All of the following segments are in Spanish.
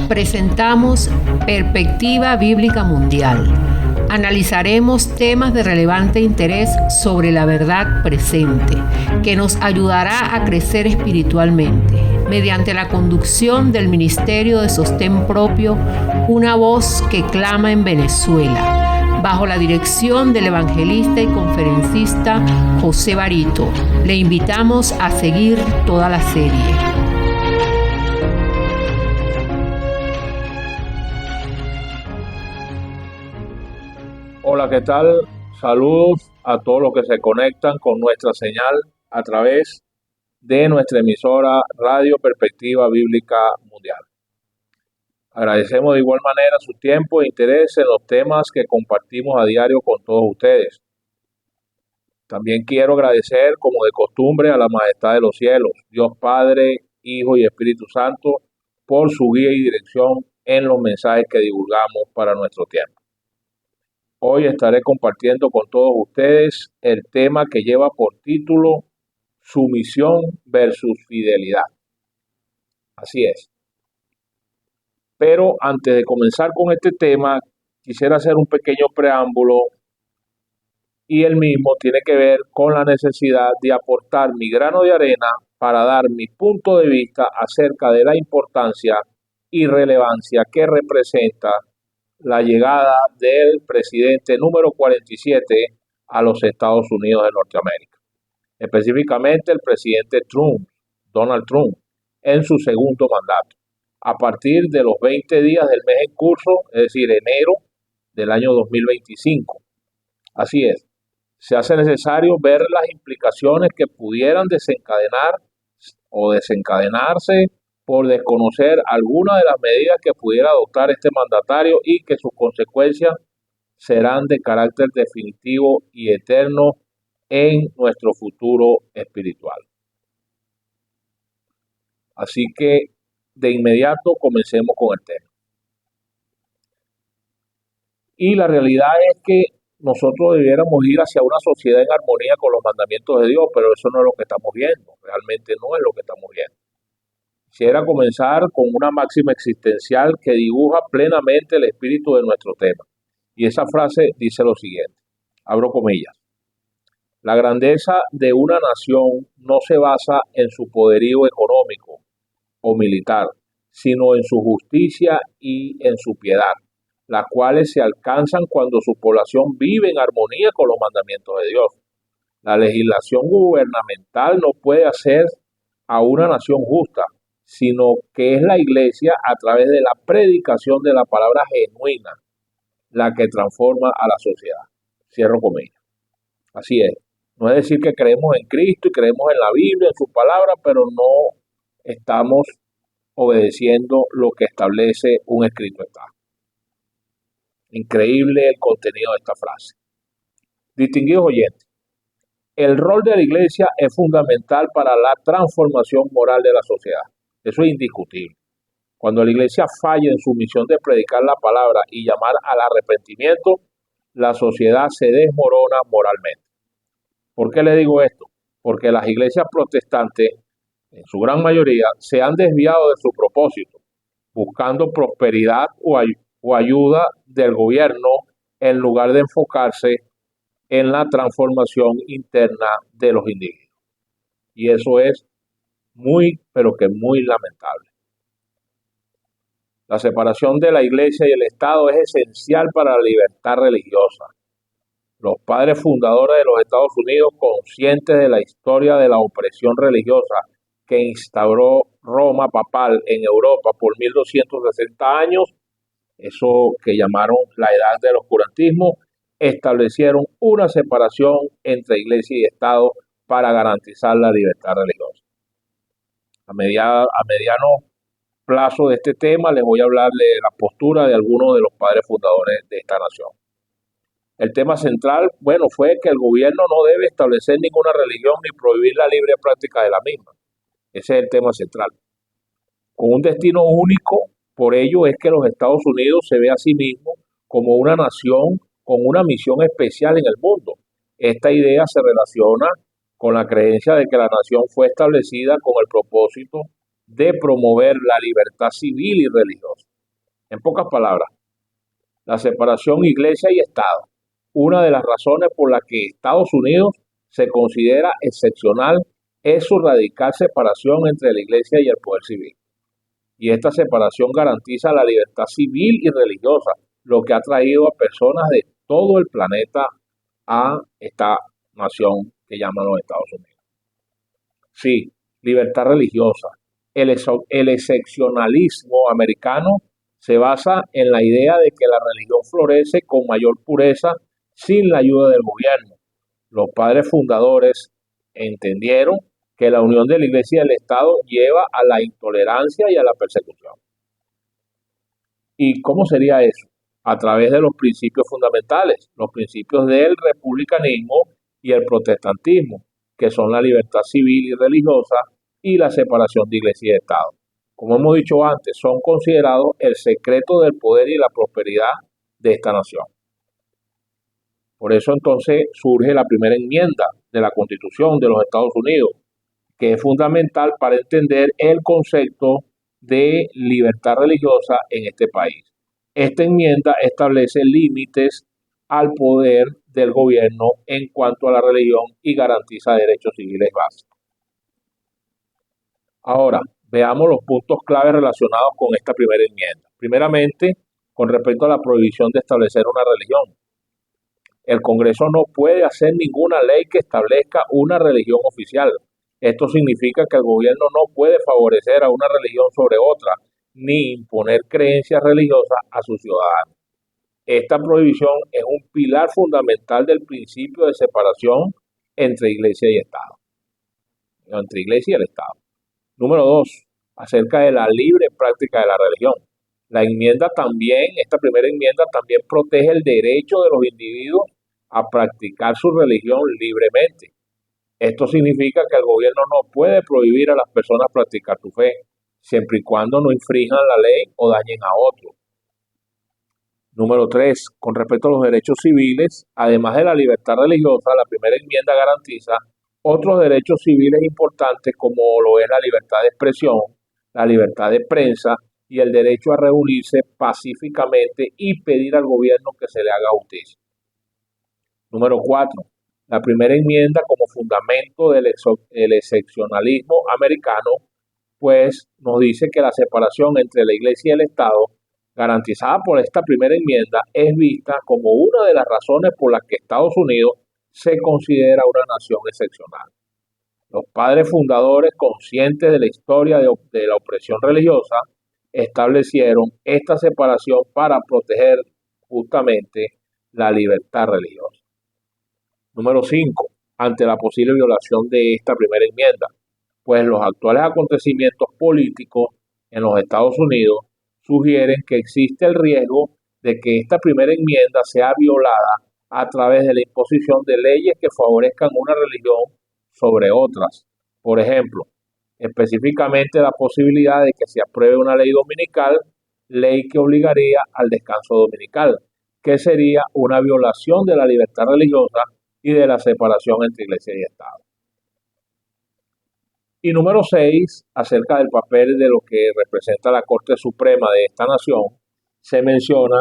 presentamos Perspectiva Bíblica Mundial. Analizaremos temas de relevante interés sobre la verdad presente, que nos ayudará a crecer espiritualmente, mediante la conducción del Ministerio de Sostén Propio, una voz que clama en Venezuela, bajo la dirección del evangelista y conferencista José Barito. Le invitamos a seguir toda la serie. Hola, ¿qué tal? Saludos a todos los que se conectan con nuestra señal a través de nuestra emisora Radio Perspectiva Bíblica Mundial. Agradecemos de igual manera su tiempo e interés en los temas que compartimos a diario con todos ustedes. También quiero agradecer, como de costumbre, a la Majestad de los Cielos, Dios Padre, Hijo y Espíritu Santo, por su guía y dirección en los mensajes que divulgamos para nuestro tiempo. Hoy estaré compartiendo con todos ustedes el tema que lleva por título Sumisión versus Fidelidad. Así es. Pero antes de comenzar con este tema, quisiera hacer un pequeño preámbulo y el mismo tiene que ver con la necesidad de aportar mi grano de arena para dar mi punto de vista acerca de la importancia y relevancia que representa la llegada del presidente número 47 a los Estados Unidos de Norteamérica. Específicamente el presidente Donald Trump, en su segundo mandato. A partir de los 20 días del mes en curso, es decir, enero del año 2025. Así es, se hace necesario ver las implicaciones que pudieran desencadenar o desencadenarse por desconocer algunas de las medidas que pudiera adoptar este mandatario y que sus consecuencias serán de carácter definitivo y eterno en nuestro futuro espiritual. Así que de inmediato comencemos con el tema. Y la realidad es que nosotros debiéramos ir hacia una sociedad en armonía con los mandamientos de Dios, pero eso no es lo que estamos viendo, realmente no es lo que estamos viendo. Quisiera comenzar con una máxima existencial que dibuja plenamente el espíritu de nuestro tema. Y esa frase dice lo siguiente, abro comillas: la grandeza de una nación no se basa en su poderío económico o militar, sino en su justicia y en su piedad, las cuales se alcanzan cuando su población vive en armonía con los mandamientos de Dios. La legislación gubernamental no puede hacer a una nación justa, sino que es la iglesia a través de la predicación de la palabra genuina la que transforma a la sociedad. Cierro comillas. Así es. No es decir que creemos en Cristo y creemos en la Biblia, en su palabra, pero no estamos obedeciendo lo que establece un escrito está. Increíble el contenido de esta frase. Distinguidos oyentes, el rol de la iglesia es fundamental para la transformación moral de la sociedad. Eso es indiscutible. Cuando la iglesia falla en su misión de predicar la palabra y llamar al arrepentimiento, la sociedad se desmorona moralmente. ¿Por qué le digo esto? Porque las iglesias protestantes, en su gran mayoría, se han desviado de su propósito, buscando prosperidad o ayuda del gobierno en lugar de enfocarse en la transformación interna de los individuos. Y eso es muy, pero que muy lamentable. La separación de la iglesia y el Estado es esencial para la libertad religiosa. Los padres fundadores de los Estados Unidos, conscientes de la historia de la opresión religiosa que instauró Roma papal en Europa por 1260 años, eso que llamaron la edad del oscurantismo, establecieron una separación entre iglesia y Estado para garantizar la libertad religiosa. A mediano plazo de este tema les voy a hablar de la postura de algunos de los padres fundadores de esta nación. El tema central, fue que el gobierno no debe establecer ninguna religión ni prohibir la libre práctica de la misma. Ese es el tema central. Con un destino único, por ello es que los Estados Unidos se ve a sí mismo como una nación con una misión especial en el mundo. Esta idea se relaciona con la creencia de que la nación fue establecida con el propósito de promover la libertad civil y religiosa. En pocas palabras, la separación iglesia y Estado, una de las razones por las que Estados Unidos se considera excepcional es su radical separación entre la iglesia y el poder civil. Y esta separación garantiza la libertad civil y religiosa, lo que ha traído a personas de todo el planeta a esta nación que llaman los Estados Unidos. Sí, libertad religiosa. El excepcionalismo americano se basa en la idea de que la religión florece con mayor pureza sin la ayuda del gobierno. Los padres fundadores entendieron que la unión de la iglesia y del Estado lleva a la intolerancia y a la persecución. ¿Y cómo sería eso? A través de los principios fundamentales, los principios del republicanismo y el protestantismo, que son la libertad civil y religiosa y la separación de iglesia y Estado. Como hemos dicho antes, son considerados el secreto del poder y la prosperidad de esta nación. Por eso entonces surge la primera enmienda de la Constitución de los Estados Unidos, que es fundamental para entender el concepto de libertad religiosa en este país. Esta enmienda establece límites al poder del gobierno en cuanto a la religión y garantiza derechos civiles básicos. Ahora, veamos los puntos claves relacionados con esta primera enmienda. Primeramente, con respecto a la prohibición de establecer una religión. El Congreso no puede hacer ninguna ley que establezca una religión oficial. Esto significa que el gobierno no puede favorecer a una religión sobre otra, ni imponer creencias religiosas a sus ciudadanos. Esta prohibición es un pilar fundamental del principio de separación entre iglesia y Estado. Entre iglesia y el Estado. Número 2. Acerca de la libre práctica de la religión. Esta primera enmienda también protege el derecho de los individuos a practicar su religión libremente. Esto significa que el gobierno no puede prohibir a las personas practicar su fe, siempre y cuando no infrinjan la ley o dañen a otros. Número 3. Con respecto a los derechos civiles, además de la libertad religiosa, la primera enmienda garantiza otros derechos civiles importantes como lo es la libertad de expresión, la libertad de prensa y el derecho a reunirse pacíficamente y pedir al gobierno que se le haga justicia. Número 4. La primera enmienda como fundamento del excepcionalismo americano, pues nos dice que la separación entre la iglesia y el Estado, garantizada por esta primera enmienda, es vista como una de las razones por las que Estados Unidos se considera una nación excepcional. Los padres fundadores, conscientes de la historia de la opresión religiosa, establecieron esta separación para proteger justamente la libertad religiosa. Número 5. Ante la posible violación de esta primera enmienda, pues los actuales acontecimientos políticos en los Estados Unidos sugieren que existe el riesgo de que esta primera enmienda sea violada a través de la imposición de leyes que favorezcan una religión sobre otras. Por ejemplo, específicamente la posibilidad de que se apruebe una ley dominical, ley que obligaría al descanso dominical, que sería una violación de la libertad religiosa y de la separación entre iglesia y Estado. Y número 6, acerca del papel de lo que representa la Corte Suprema de esta nación, se menciona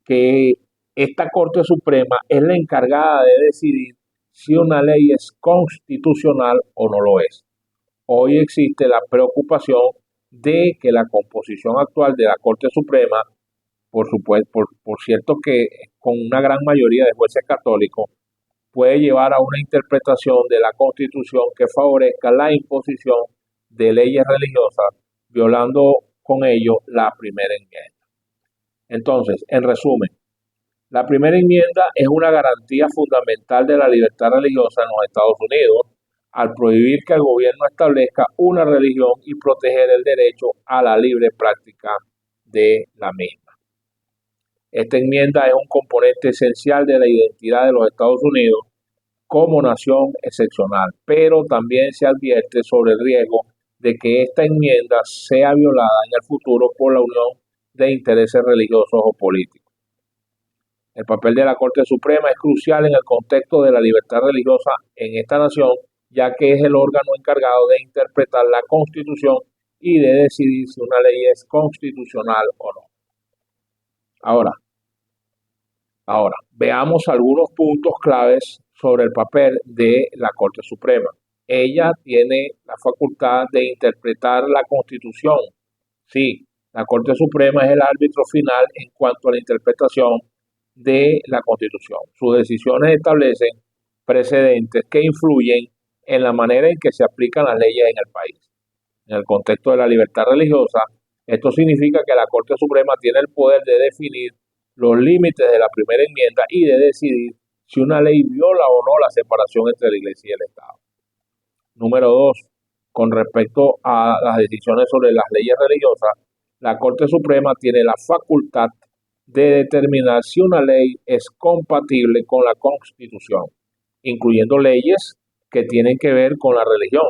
que esta Corte Suprema es la encargada de decidir si una ley es constitucional o no lo es. Hoy existe la preocupación de que la composición actual de la Corte Suprema, por cierto que con una gran mayoría de jueces católicos, puede llevar a una interpretación de la Constitución que favorezca la imposición de leyes religiosas, violando con ello la primera enmienda. Entonces, en resumen, la primera enmienda es una garantía fundamental de la libertad religiosa en los Estados Unidos al prohibir que el gobierno establezca una religión y proteger el derecho a la libre práctica de la misma. Esta enmienda es un componente esencial de la identidad de los Estados Unidos como nación excepcional, pero también se advierte sobre el riesgo de que esta enmienda sea violada en el futuro por la unión de intereses religiosos o políticos. El papel de la Corte Suprema es crucial en el contexto de la libertad religiosa en esta nación, ya que es el órgano encargado de interpretar la Constitución y de decidir si una ley es constitucional o no. Ahora, veamos algunos puntos claves sobre el papel de la Corte Suprema. Ella tiene la facultad de interpretar la Constitución. Sí, la Corte Suprema es el árbitro final en cuanto a la interpretación de la Constitución. Sus decisiones establecen precedentes que influyen en la manera en que se aplican las leyes en el país. En el contexto de la libertad religiosa, esto significa que la Corte Suprema tiene el poder de definir los límites de la primera enmienda y de decidir si una ley viola o no la separación entre la Iglesia y el Estado. Número 2. Con respecto a las decisiones sobre las leyes religiosas, la Corte Suprema tiene la facultad de determinar si una ley es compatible con la Constitución, incluyendo leyes que tienen que ver con la religión.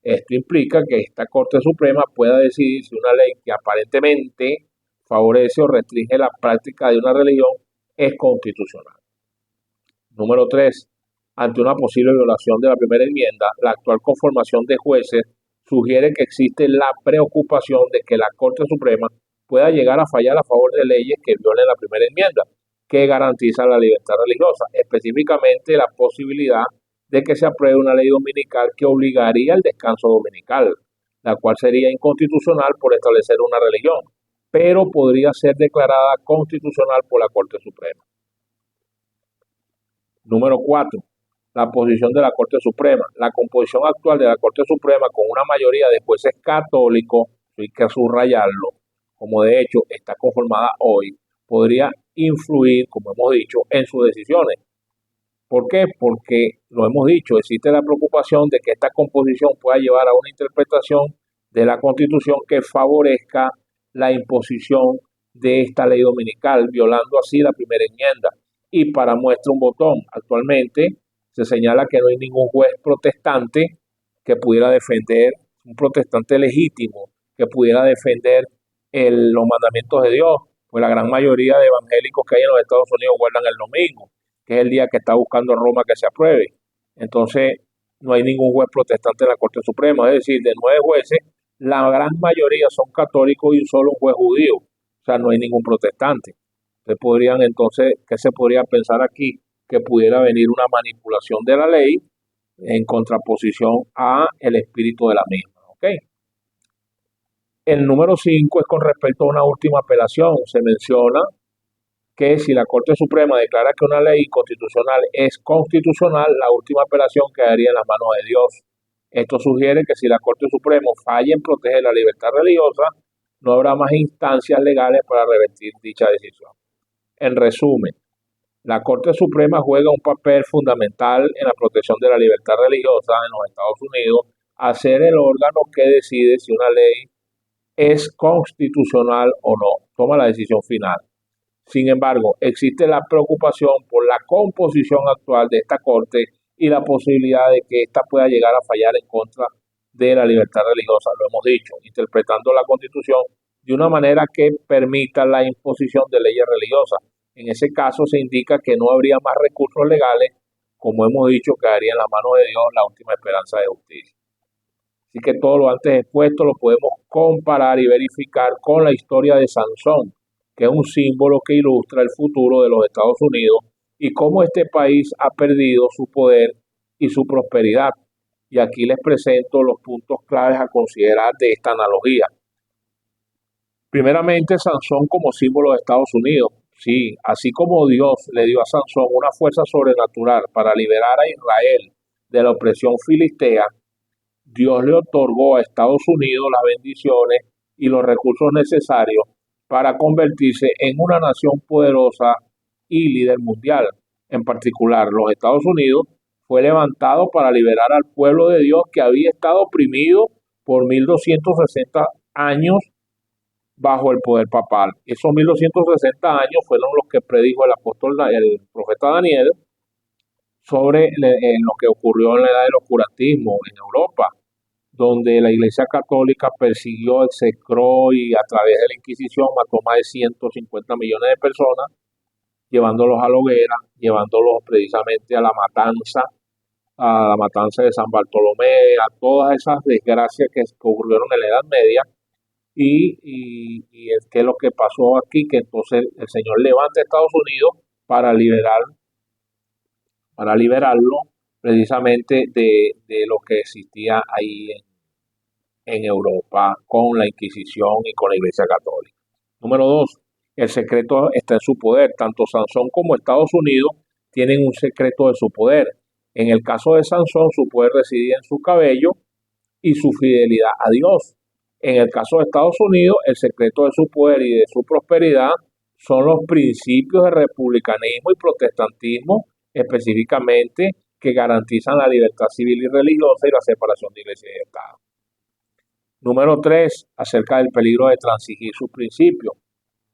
Esto implica que esta Corte Suprema pueda decidir si una ley que aparentemente favorece o restringe la práctica de una religión es constitucional. Número 3. Ante una posible violación de la primera enmienda, la actual conformación de jueces sugiere que existe la preocupación de que la Corte Suprema pueda llegar a fallar a favor de leyes que violen la primera enmienda, que garantiza la libertad religiosa, específicamente la posibilidad de que se apruebe una ley dominical que obligaría al descanso dominical, la cual sería inconstitucional por establecer una religión, pero podría ser declarada constitucional por la Corte Suprema. Número 4. La posición de la Corte Suprema. La composición actual de la Corte Suprema con una mayoría de jueces católicos, hay que subrayarlo, como de hecho está conformada hoy, podría influir, como hemos dicho, en sus decisiones. ¿Por qué? Porque, lo hemos dicho, existe la preocupación de que esta composición pueda llevar a una interpretación de la Constitución que favorezca la imposición de esta ley dominical, violando así la primera enmienda. Y para muestra un botón, actualmente se señala que no hay ningún juez protestante que pudiera defender, un protestante legítimo, que pudiera defender los mandamientos de Dios, pues la gran mayoría de evangélicos que hay en los Estados Unidos guardan el domingo, que es el día que está buscando Roma que se apruebe. Entonces, no hay ningún juez protestante en la Corte Suprema, es decir, de 9 jueces, la gran mayoría son católicos y solo un juez judío, o sea, no hay ningún protestante. ¿Qué se podría pensar aquí? Que pudiera venir una manipulación de la ley en contraposición a el espíritu de la misma, ¿ok? El número 5 es con respecto a una última apelación. Se menciona que si la Corte Suprema declara que una ley constitucional es constitucional, la última apelación quedaría en las manos de Dios. Esto sugiere que si la Corte Suprema falla en proteger la libertad religiosa, no habrá más instancias legales para revertir dicha decisión. En resumen, la Corte Suprema juega un papel fundamental en la protección de la libertad religiosa en los Estados Unidos, al ser el órgano que decide si una ley es constitucional o no, toma la decisión final. Sin embargo, existe la preocupación por la composición actual de esta Corte y la posibilidad de que ésta pueda llegar a fallar en contra de la libertad religiosa, lo hemos dicho, interpretando la Constitución de una manera que permita la imposición de leyes religiosas. En ese caso se indica que no habría más recursos legales, como hemos dicho, quedaría en las manos de Dios la última esperanza de justicia. Así que todo lo antes expuesto lo podemos comparar y verificar con la historia de Sansón, que es un símbolo que ilustra el futuro de los Estados Unidos y cómo este país ha perdido su poder y su prosperidad. Y aquí les presento los puntos claves a considerar de esta analogía. Primeramente, Sansón como símbolo de Estados Unidos. Sí, así como Dios le dio a Sansón una fuerza sobrenatural para liberar a Israel de la opresión filistea, Dios le otorgó a Estados Unidos las bendiciones y los recursos necesarios para convertirse en una nación poderosa y líder mundial. En particular, los Estados Unidos fue levantado para liberar al pueblo de Dios que había estado oprimido por 1260 años bajo el poder papal. Esos 1260 años fueron los que predijo el profeta Daniel sobre lo que ocurrió en la edad del oscurantismo en Europa, donde la Iglesia Católica persiguió, execró y a través de la Inquisición mató más de 150 millones de personas, llevándolos a la hoguera, llevándolos precisamente a la matanza de San Bartolomé, a todas esas desgracias que ocurrieron en la Edad Media. y es que lo que pasó aquí, que entonces el señor levanta a Estados Unidos para liberarlo precisamente de lo que existía ahí en Europa con la Inquisición y con la Iglesia Católica. Número dos, el secreto está en su poder. Tanto Sansón como Estados Unidos tienen un secreto de su poder. En el caso de Sansón, su poder residía en su cabello y su fidelidad a Dios. En el caso de Estados Unidos, el secreto de su poder y de su prosperidad son los principios de republicanismo y protestantismo, específicamente que garantizan la libertad civil y religiosa y la separación de iglesia y Estado. Número 3, acerca del peligro de transigir sus principios.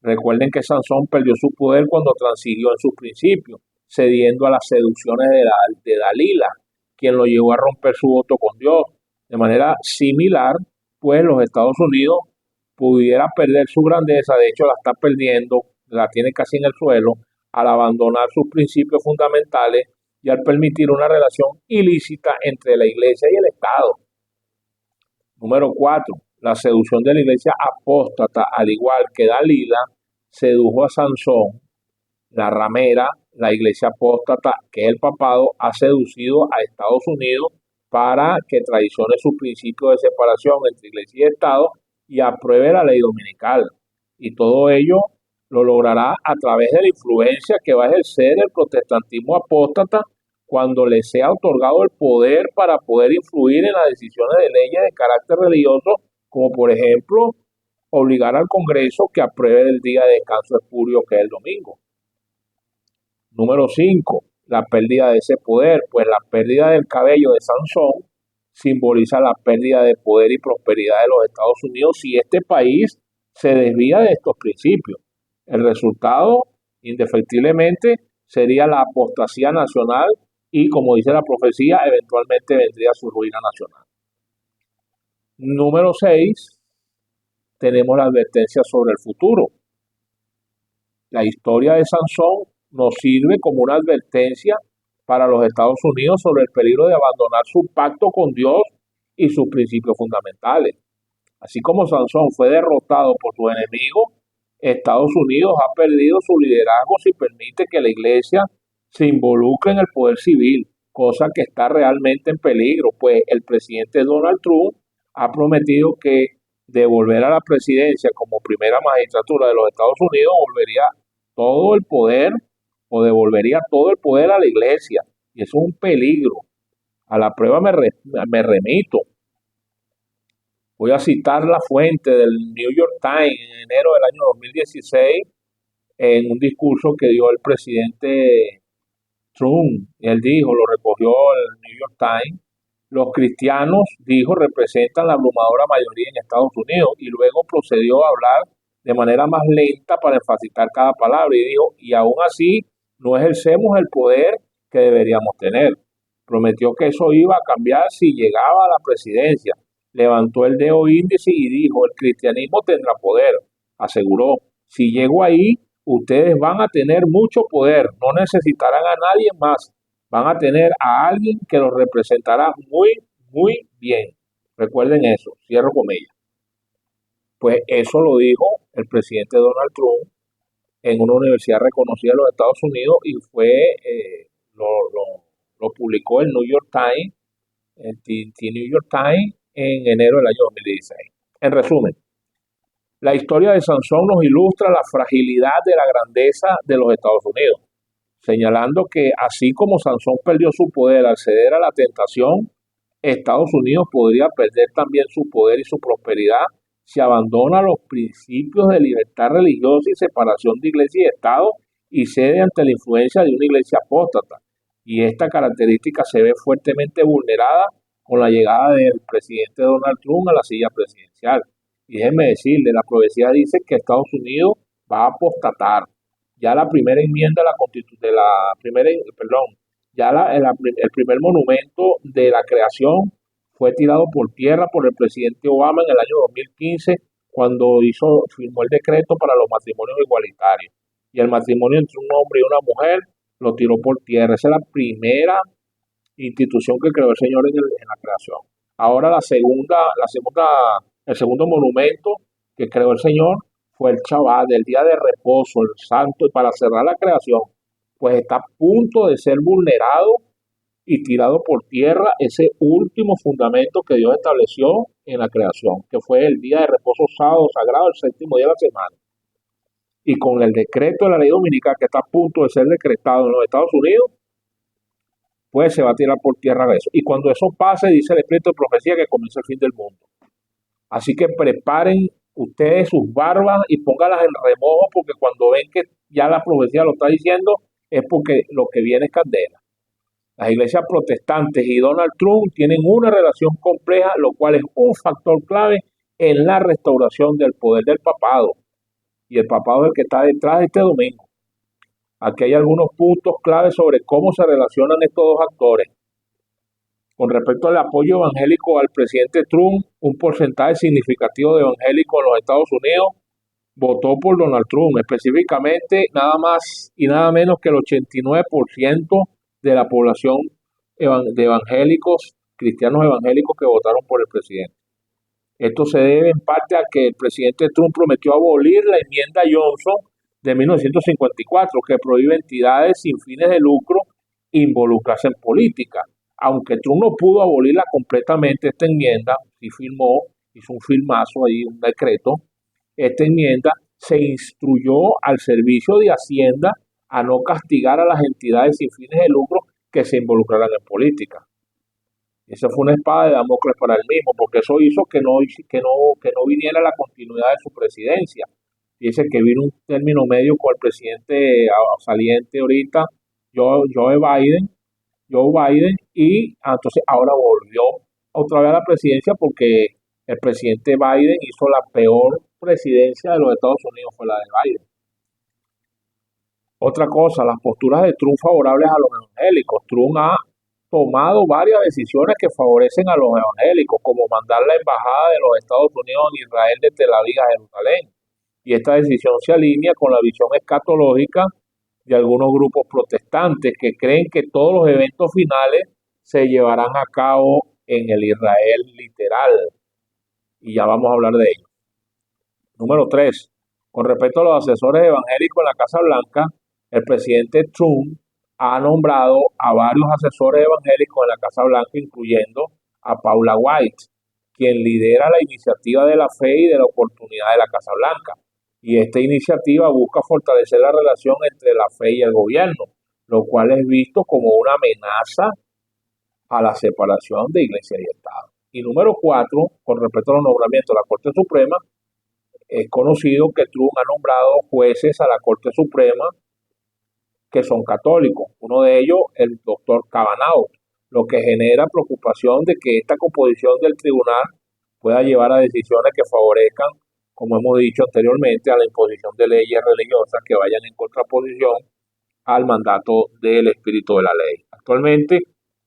Recuerden que Sansón perdió su poder cuando transigió en sus principios, cediendo a las seducciones de Dalila, quien lo llevó a romper su voto con Dios. De manera similar, pues los Estados Unidos pudiera perder su grandeza, de hecho la está perdiendo, la tiene casi en el suelo, al abandonar sus principios fundamentales y al permitir una relación ilícita entre la iglesia y el Estado. Número 4, la seducción de la iglesia apóstata, al igual que Dalila, sedujo a Sansón. La ramera, la iglesia apóstata, que es el papado, ha seducido a Estados Unidos para que traicione su principio de separación entre iglesia y Estado y apruebe la ley dominical. Y todo ello lo logrará a través de la influencia que va a ejercer el protestantismo apóstata cuando le sea otorgado el poder para poder influir en las decisiones de leyes de carácter religioso, como por ejemplo obligar al Congreso que apruebe el día de descanso espurio, que es el domingo. Número 5, la pérdida de ese poder, pues la pérdida del cabello de Sansón simboliza la pérdida de poder y prosperidad de los Estados Unidos si este país se desvía de estos principios. El resultado, indefectiblemente, sería la apostasía nacional y, como dice la profecía, eventualmente vendría su ruina nacional. Número 6, tenemos la advertencia sobre el futuro. La historia de Sansón nos sirve como una advertencia para los Estados Unidos sobre el peligro de abandonar su pacto con Dios y sus principios fundamentales. Así como Sansón fue derrotado por sus enemigos, Estados Unidos ha perdido su liderazgo si permite que la iglesia se involucre en el poder civil, cosa que está realmente en peligro, pues el presidente Donald Trump ha prometido que de volver a la presidencia como primera magistratura de los Estados Unidos, volvería todo el poder o devolvería todo el poder a la iglesia. Y eso es un peligro. A la prueba me remito. Voy a citar la fuente del New York Times en enero del año 2016 en un discurso que dio el presidente Trump. Él dijo, lo recogió el New York Times, los cristianos, dijo, representan la abrumadora mayoría en Estados Unidos, y luego procedió a hablar de manera más lenta para enfatizar cada palabra y dijo, y aún así no ejercemos el poder que deberíamos tener. Prometió que eso iba a cambiar si llegaba a la presidencia. Levantó el dedo índice y dijo, el cristianismo tendrá poder. Aseguró, si llego ahí, ustedes van a tener mucho poder, no necesitarán a nadie más, van a tener a alguien que los representará muy, muy bien. Recuerden eso, cierro comillas. Pues eso lo dijo el presidente Donald Trump en una universidad reconocida de los Estados Unidos y lo publicó el New York Times, el New York Times en enero del año 2016. En resumen, la historia de Sansón nos ilustra la fragilidad de la grandeza de los Estados Unidos, señalando que así como Sansón perdió su poder al ceder a la tentación, Estados Unidos podría perder también su poder y su prosperidad si abandona los principios de libertad religiosa y separación de iglesia y Estado y cede ante la influencia de una iglesia apóstata. Y esta característica se ve fuertemente vulnerada con la llegada del presidente Donald Trump a la silla presidencial. Y déjenme decirle, la profecía dice que Estados Unidos va a apostatar. Ya la primera enmienda de la Constitución, el primer monumento de la creación fue tirado por tierra por el presidente Obama en el año 2015 cuando firmó el decreto para los matrimonios igualitarios. Y el matrimonio entre un hombre y una mujer lo tiró por tierra. Esa es la primera institución que creó el Señor en la creación. Ahora el segundo monumento que creó el Señor fue el Shabbat, del día de reposo, el santo, y para cerrar la creación, pues está a punto de ser vulnerado y tirado por tierra ese último fundamento que Dios estableció en la creación, que fue el día de reposo sábado sagrado, el séptimo día de la semana. Y con el decreto de la ley dominical que está a punto de ser decretado en los Estados Unidos, pues se va a tirar por tierra eso. Y cuando eso pase, dice el Espíritu de profecía que comienza el fin del mundo. Así que preparen ustedes sus barbas y pónganlas en remojo, porque cuando ven que ya la profecía lo está diciendo, es porque lo que viene es candela. Las iglesias protestantes y Donald Trump tienen una relación compleja, lo cual es un factor clave en la restauración del poder del papado. Y el papado es el que está detrás de este domingo. Aquí hay algunos puntos claves sobre cómo se relacionan estos dos actores. Con respecto al apoyo evangélico al presidente Trump, un porcentaje significativo de evangélicos en los Estados Unidos votó por Donald Trump, específicamente nada más y nada menos que el 89% de la población de evangélicos, cristianos evangélicos que votaron por el presidente. Esto se debe en parte a que el presidente Trump prometió abolir la enmienda Johnson de 1954, que prohíbe entidades sin fines de lucro involucrarse en política. Aunque Trump no pudo abolirla completamente, esta enmienda, sí firmó, hizo un firmazo ahí, un decreto, esta enmienda se instruyó al Servicio de Hacienda a no castigar a las entidades sin fines de lucro que se involucraran en política. Esa fue una espada de Damocles para él mismo, porque eso hizo que no viniera la continuidad de su presidencia. Dice que vino un término medio con el presidente saliente ahorita, Joe Biden, y entonces ahora volvió otra vez a la presidencia porque el presidente Biden hizo la peor presidencia de los Estados Unidos, fue la de Biden. Otra cosa, las posturas de Trump favorables a los evangélicos. Trump ha tomado varias decisiones que favorecen a los evangélicos, como mandar la embajada de los Estados Unidos en Israel de Tel Aviv a Jerusalén. Y esta decisión se alinea con la visión escatológica de algunos grupos protestantes que creen que todos los eventos finales se llevarán a cabo en el Israel literal. Y ya vamos a hablar de ello. Número 3. Con respecto a los asesores evangélicos en la Casa Blanca, el presidente Trump ha nombrado a varios asesores evangélicos en la Casa Blanca, incluyendo a Paula White, quien lidera la iniciativa de la fe y de la oportunidad de la Casa Blanca. Y esta iniciativa busca fortalecer la relación entre la fe y el gobierno, lo cual es visto como una amenaza a la separación de Iglesia y Estado. Y número 4, con respecto a los nombramientos de la Corte Suprema, es conocido que Trump ha nombrado jueces a la Corte Suprema que son católicos. Uno de ellos, el doctor Kavanaugh, lo que genera preocupación de que esta composición del tribunal pueda llevar a decisiones que favorezcan, como hemos dicho anteriormente, a la imposición de leyes religiosas que vayan en contraposición al mandato del espíritu de la ley. Actualmente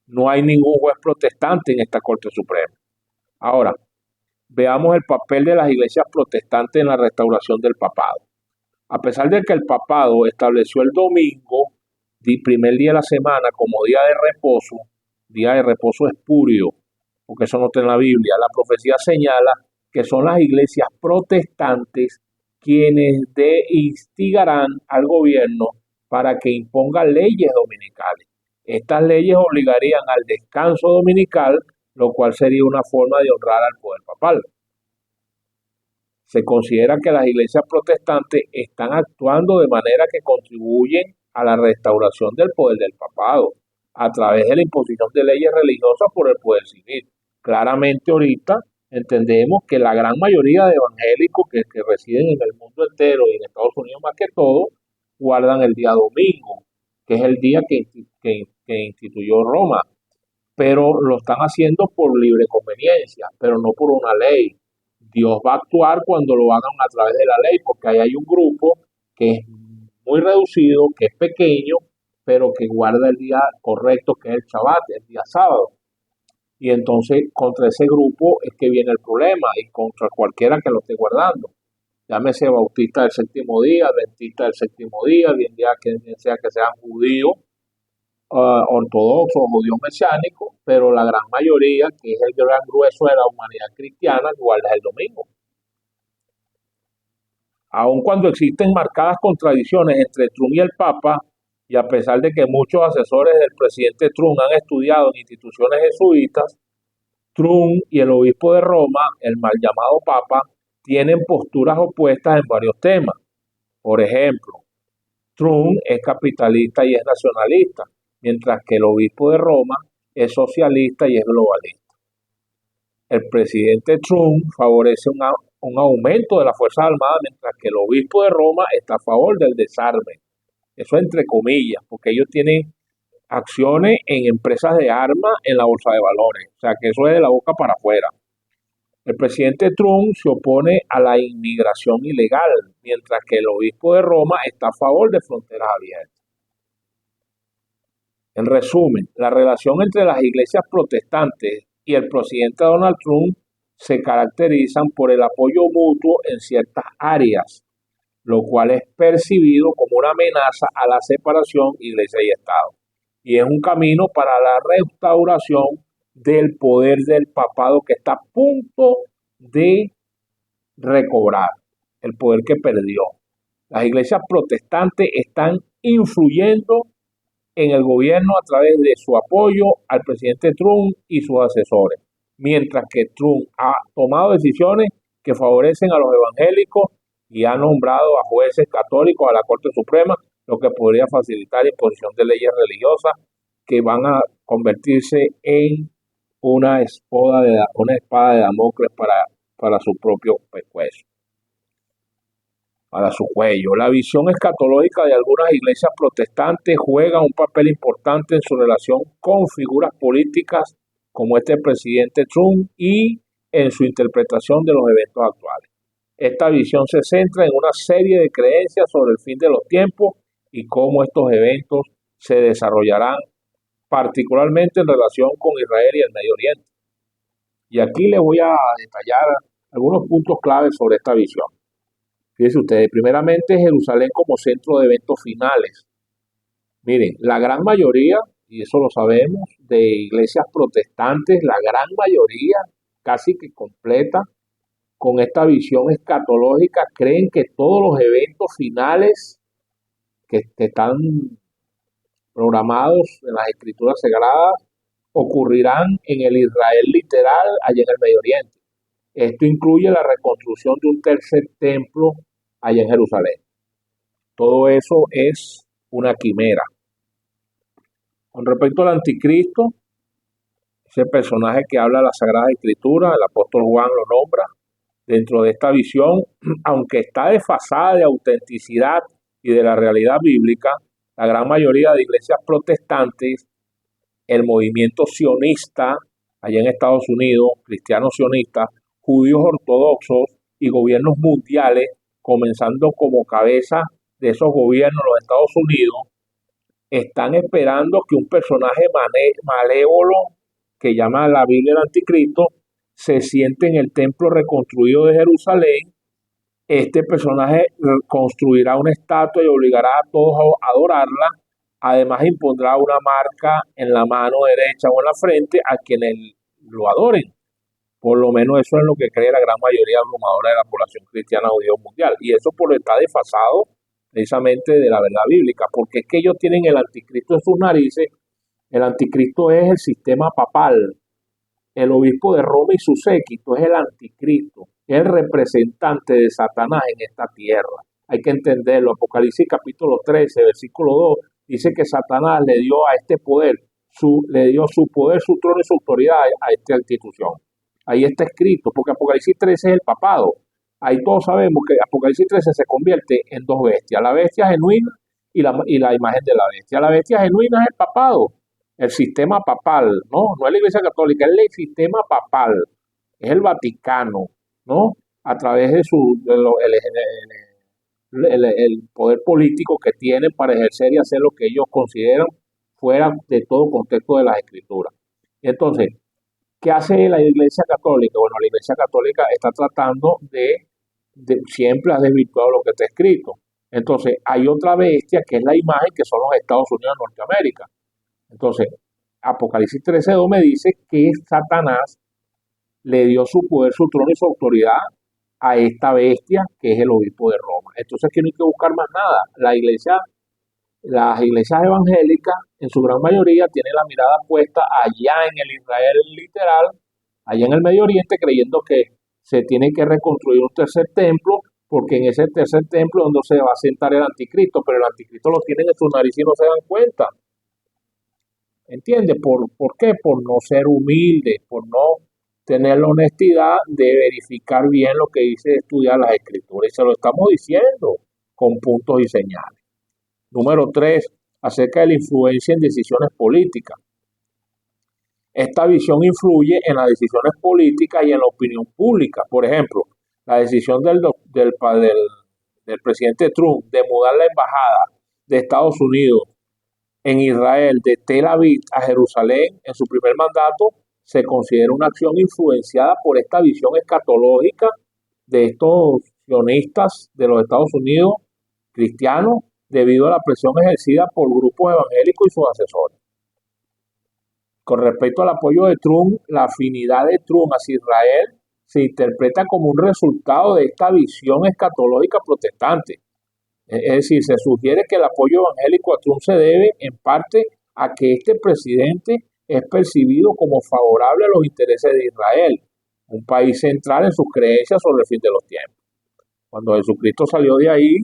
no hay ningún juez protestante en esta Corte Suprema. Ahora, veamos el papel de las iglesias protestantes en la restauración del papado. A pesar de que el papado estableció el domingo, primer día de la semana, como día de reposo espurio, porque eso no está en la Biblia, la profecía señala que son las iglesias protestantes quienes instigarán al gobierno para que imponga leyes dominicales. Estas leyes obligarían al descanso dominical, lo cual sería una forma de honrar al poder papal. Se considera que las iglesias protestantes están actuando de manera que contribuyen a la restauración del poder del papado a través de la imposición de leyes religiosas por el poder civil. Claramente ahorita entendemos que la gran mayoría de evangélicos que residen en el mundo entero y en Estados Unidos más que todo, guardan el día domingo, que es el día que instituyó Roma, pero lo están haciendo por libre conveniencia, pero no por una ley. Dios va a actuar cuando lo hagan a través de la ley, porque ahí hay un grupo que es muy reducido, que es pequeño, pero que guarda el día correcto, que es el Shabbat, el día sábado. Y entonces contra ese grupo es que viene el problema, y contra cualquiera que lo esté guardando. Llámese bautista del séptimo día, adventista del séptimo día, bien sea que sean judíos, ortodoxos o judíos mesiánicos, pero la gran mayoría, que es el gran grueso de la humanidad cristiana, guarda el domingo. Aun cuando existen marcadas contradicciones entre Trump y el Papa, y a pesar de que muchos asesores del presidente Trump han estudiado en instituciones jesuitas, Trump y el obispo de Roma, el mal llamado Papa, tienen posturas opuestas en varios temas. Por ejemplo, Trump es capitalista y es nacionalista, mientras que el obispo de Roma es socialista y es globalista. El presidente Trump favorece un aumento de las Fuerzas Armadas, mientras que el obispo de Roma está a favor del desarme. Eso entre comillas, porque ellos tienen acciones en empresas de armas en la bolsa de valores. O sea que eso es de la boca para afuera. El presidente Trump se opone a la inmigración ilegal, mientras que el obispo de Roma está a favor de fronteras abiertas. En resumen, la relación entre las iglesias protestantes y el presidente Donald Trump se caracterizan por el apoyo mutuo en ciertas áreas, lo cual es percibido como una amenaza a la separación iglesia y Estado. Y es un camino para la restauración del poder del papado que está a punto de recobrar, el poder que perdió. Las iglesias protestantes están influyendo en el gobierno a través de su apoyo al presidente Trump y sus asesores, mientras que Trump ha tomado decisiones que favorecen a los evangélicos y ha nombrado a jueces católicos a la Corte Suprema, lo que podría facilitar la imposición de leyes religiosas que van a convertirse en una espada de Damocles para su propio pescuezo, para su cuello. La visión escatológica de algunas iglesias protestantes juega un papel importante en su relación con figuras políticas como este presidente Trump y en su interpretación de los eventos actuales. Esta visión se centra en una serie de creencias sobre el fin de los tiempos y cómo estos eventos se desarrollarán, particularmente en relación con Israel y el Medio Oriente. Y aquí les voy a detallar algunos puntos claves sobre esta visión. Fíjense ustedes, primeramente Jerusalén como centro de eventos finales. Miren, la gran mayoría, y eso lo sabemos, de iglesias protestantes, la gran mayoría, casi que completa, con esta visión escatológica, creen que todos los eventos finales que están programados en las escrituras sagradas ocurrirán en el Israel literal, allá en el Medio Oriente. Esto incluye la reconstrucción de un tercer templo allá en Jerusalén. Todo eso es una quimera. Con respecto al anticristo, ese personaje que habla de la Sagrada Escritura, el apóstol Juan lo nombra dentro de esta visión, aunque está desfasada de autenticidad y de la realidad bíblica, la gran mayoría de iglesias protestantes, el movimiento sionista allá en Estados Unidos, cristianos sionistas, judíos ortodoxos y gobiernos mundiales, comenzando como cabeza de esos gobiernos los Estados Unidos, están esperando que un personaje malévolo que llama la Biblia el anticristo se siente en el templo reconstruido de Jerusalén. Este personaje construirá una estatua y obligará a todos a adorarla. Además impondrá una marca en la mano derecha o en la frente a quienes lo adoren. Por lo menos eso es lo que cree la gran mayoría abrumadora de la población cristiana judía mundial. Y eso por lo está desfasado precisamente de la verdad bíblica, porque es que ellos tienen el anticristo en sus narices. El anticristo es el sistema papal. El obispo de Roma y su séquito es el anticristo, es el representante de Satanás en esta tierra. Hay que entenderlo. Apocalipsis capítulo 13, versículo 2, dice que Satanás le dio a este poder, le dio su poder, su trono y su autoridad a esta institución. Ahí está escrito, porque Apocalipsis 13 es el papado. Ahí todos sabemos que Apocalipsis 13 se convierte en dos bestias, la bestia genuina y la imagen de la bestia. La bestia genuina es el papado, el sistema papal, ¿no? No es la Iglesia Católica, es el sistema papal, es el Vaticano, ¿no? A través de el poder político que tienen para ejercer y hacer lo que ellos consideran fuera de todo contexto de las Escrituras. Entonces, ¿qué hace la Iglesia Católica? Bueno, la Iglesia Católica está tratando siempre ha desvirtuado lo que está escrito. Entonces, hay otra bestia que es la imagen, que son los Estados Unidos de Norteamérica. Entonces, Apocalipsis 13:2 me dice que Satanás le dio su poder, su trono y su autoridad a esta bestia que es el obispo de Roma. Entonces aquí no hay que buscar más nada. Las iglesias evangélicas, en su gran mayoría, tienen la mirada puesta allá en el Israel literal, allá en el Medio Oriente, creyendo que se tiene que reconstruir un tercer templo, porque en ese tercer templo es donde se va a sentar el anticristo, pero el anticristo lo tienen en su nariz y no se dan cuenta. ¿Entiendes? ¿Por qué? Por no ser humildes, por no tener la honestidad de verificar bien lo que dice estudiar las escrituras. Y se lo estamos diciendo con puntos y señales. Número 3, acerca de la influencia en decisiones políticas. Esta visión influye en las decisiones políticas y en la opinión pública. Por ejemplo, la decisión del presidente Trump de mudar la embajada de Estados Unidos en Israel de Tel Aviv a Jerusalén en su primer mandato se considera una acción influenciada por esta visión escatológica de estos sionistas de los Estados Unidos cristianos debido a la presión ejercida por grupos evangélicos y sus asesores. Con respecto al apoyo de Trump, la afinidad de Trump hacia Israel se interpreta como un resultado de esta visión escatológica protestante. Es decir, se sugiere que el apoyo evangélico a Trump se debe en parte a que este presidente es percibido como favorable a los intereses de Israel, un país central en sus creencias sobre el fin de los tiempos. Cuando Jesucristo salió de ahí,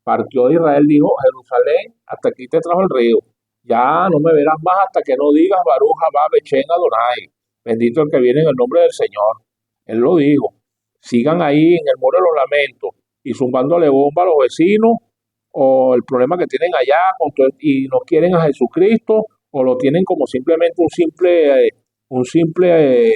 partió de Israel, dijo: Jerusalén, hasta aquí te trajo el río. Ya no me verás más hasta que no digas Baruch haba Beshem Adonai. Bendito el que viene en el nombre del Señor. Él lo dijo. Sigan ahí en el muro de los lamentos y zumbándole bomba a los vecinos, o el problema que tienen allá y no quieren a Jesucristo, o lo tienen como simplemente un simple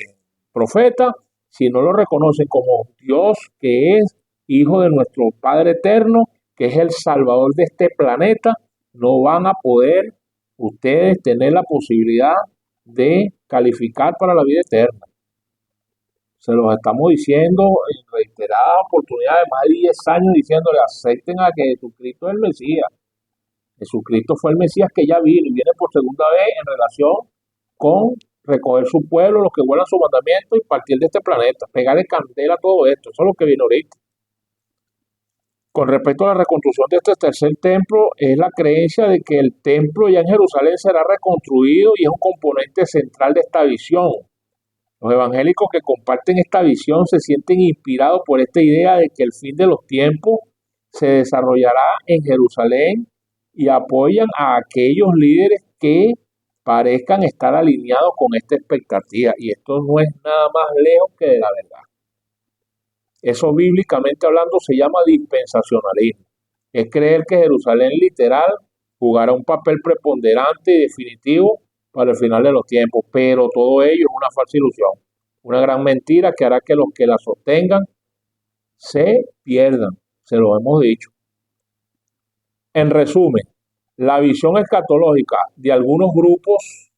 profeta, si no lo reconocen como Dios, que es hijo de nuestro Padre eterno, que es el Salvador de este planeta, no van a poder ustedes tener la posibilidad de calificar para la vida eterna. Se los estamos diciendo en reiteradas oportunidades, más de 10 años diciéndole: acepten a que Jesucristo es el Mesías. Jesucristo fue el Mesías que ya vino y viene por segunda vez en relación con recoger su pueblo, los que vuelan su mandamiento y partir de este planeta, pegarle candela a todo esto. Eso es lo que viene ahorita. Con respecto a la reconstrucción de este tercer templo, es la creencia de que el templo ya en Jerusalén será reconstruido y es un componente central de esta visión. Los evangélicos que comparten esta visión se sienten inspirados por esta idea de que el fin de los tiempos se desarrollará en Jerusalén y apoyan a aquellos líderes que parezcan estar alineados con esta expectativa. Y esto no es nada más lejos que de la verdad. Eso bíblicamente hablando se llama dispensacionalismo. Es creer que Jerusalén literal jugará un papel preponderante y definitivo para el final de los tiempos, pero todo ello es una falsa ilusión, una gran mentira que hará que los que la sostengan se pierdan, se lo hemos dicho. En resumen, la visión escatológica de algunos grupos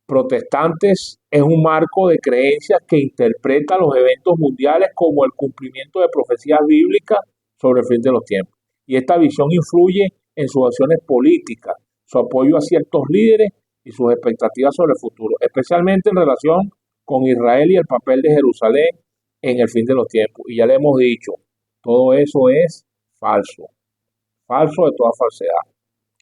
protestantes es un marco de creencias que interpreta los eventos mundiales como el cumplimiento de profecías bíblicas sobre el fin de los tiempos. Y esta visión influye en sus acciones políticas, su apoyo a ciertos líderes y sus expectativas sobre el futuro, especialmente en relación con Israel y el papel de Jerusalén en el fin de los tiempos. Y ya le hemos dicho, todo eso es falso, falso de toda falsedad.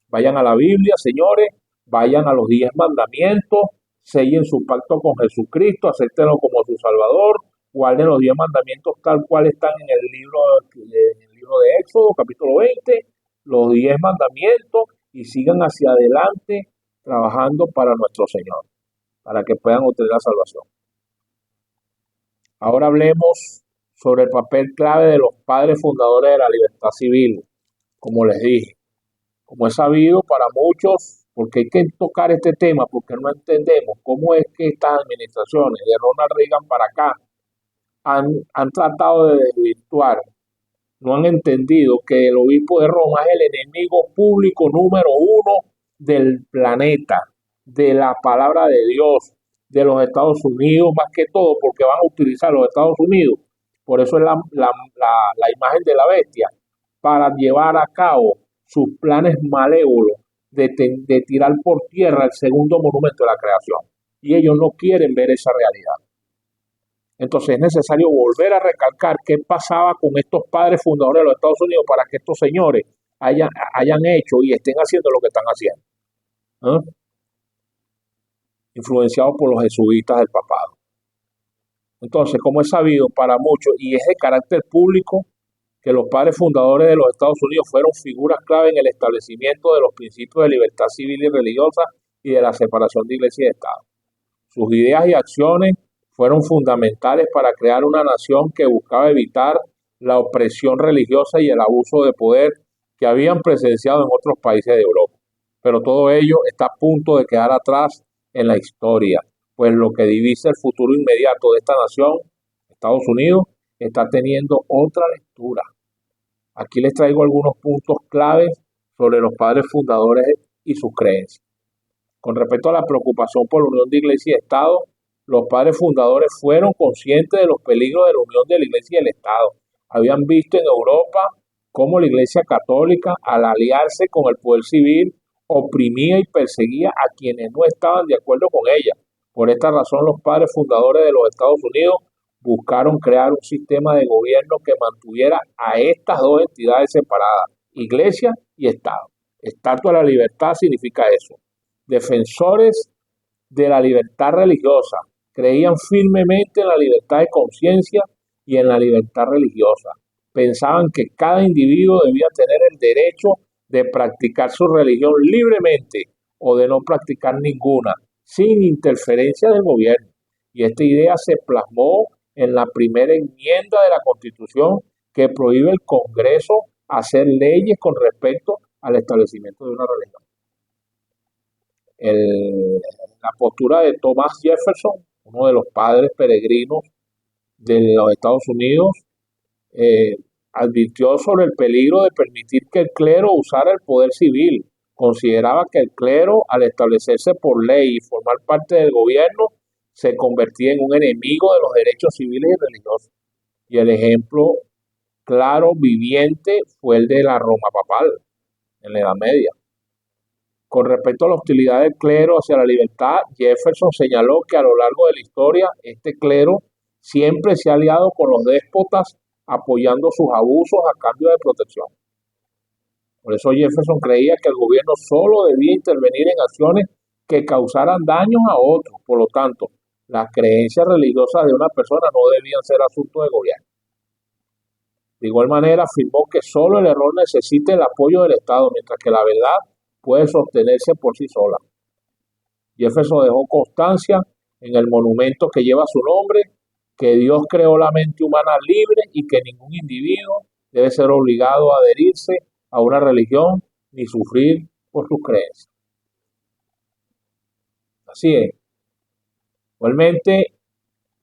Vayan a la Biblia, señores, vayan a los 10 mandamientos, sellen su pacto con Jesucristo, acéptenlo como su Salvador, guarden los 10 mandamientos tal cual están en el libro de Éxodo, capítulo 20, los 10 mandamientos, y sigan hacia adelante trabajando para nuestro Señor, para que puedan obtener la salvación. Ahora hablemos sobre el papel clave de los padres fundadores de la libertad civil. Como les dije, como es sabido para muchos, porque hay que tocar este tema, porque no entendemos cómo es que estas administraciones de Ronald Reagan para acá han tratado de desvirtuar, no han entendido que el obispo de Roma es el enemigo público número 1 del planeta, de la palabra de Dios, de los Estados Unidos, más que todo, porque van a utilizar los Estados Unidos, por eso es la imagen de la bestia, para llevar a cabo sus planes malévolos de tirar por tierra el segundo monumento de la creación. Y ellos no quieren ver esa realidad. Entonces es necesario volver a recalcar qué pasaba con estos padres fundadores de los Estados Unidos para que estos señores hayan hecho y estén haciendo lo que están haciendo, ¿no? Influenciados por los jesuitas del papado. Entonces, como es sabido para muchos y es de carácter público, que los padres fundadores de los Estados Unidos fueron figuras clave en el establecimiento de los principios de libertad civil y religiosa y de la separación de iglesia y de Estado. Sus ideas y acciones fueron fundamentales para crear una nación que buscaba evitar la opresión religiosa y el abuso de poder que habían presenciado en otros países de Europa. Pero todo ello está a punto de quedar atrás en la historia, pues lo que divisa el futuro inmediato de esta nación, Estados Unidos, está teniendo otra lectura. Aquí les traigo algunos puntos claves sobre los padres fundadores y sus creencias. Con respecto a la preocupación por la unión de iglesia y Estado, los padres fundadores fueron conscientes de los peligros de la unión de la iglesia y el Estado. Habían visto en Europa cómo la iglesia católica, al aliarse con el poder civil, oprimía y perseguía a quienes no estaban de acuerdo con ella. Por esta razón, los padres fundadores de los Estados Unidos buscaron crear un sistema de gobierno que mantuviera a estas dos entidades separadas, iglesia y Estado. Estatua de la libertad significa eso. Defensores de la libertad religiosa creían firmemente en la libertad de conciencia y en la libertad religiosa. Pensaban que cada individuo debía tener el derecho de practicar su religión libremente o de no practicar ninguna, sin interferencia del gobierno. Y esta idea se plasmó en la primera enmienda de la Constitución que prohíbe al Congreso hacer leyes con respecto al establecimiento de una religión. La postura de Thomas Jefferson, uno de los padres peregrinos de los Estados Unidos, advirtió sobre el peligro de permitir que el clero usara el poder civil. Consideraba que el clero, al establecerse por ley y formar parte del gobierno, se convertía en un enemigo de los derechos civiles y religiosos. Y el ejemplo claro, viviente, fue el de la Roma papal, en la Edad Media. Con respecto a la hostilidad del clero hacia la libertad, Jefferson señaló que a lo largo de la historia, este clero siempre se ha aliado con los déspotas, apoyando sus abusos a cambio de protección. Por eso Jefferson creía que el gobierno solo debía intervenir en acciones que causaran daños a otros. Por lo tanto, las creencias religiosas de una persona no debían ser asunto de gobierno. De igual manera, afirmó que solo el error necesita el apoyo del Estado, mientras que la verdad puede sostenerse por sí sola. Jefferson dejó constancia en el monumento que lleva su nombre, que Dios creó la mente humana libre y que ningún individuo debe ser obligado a adherirse a una religión ni sufrir por sus creencias. Así es. Igualmente,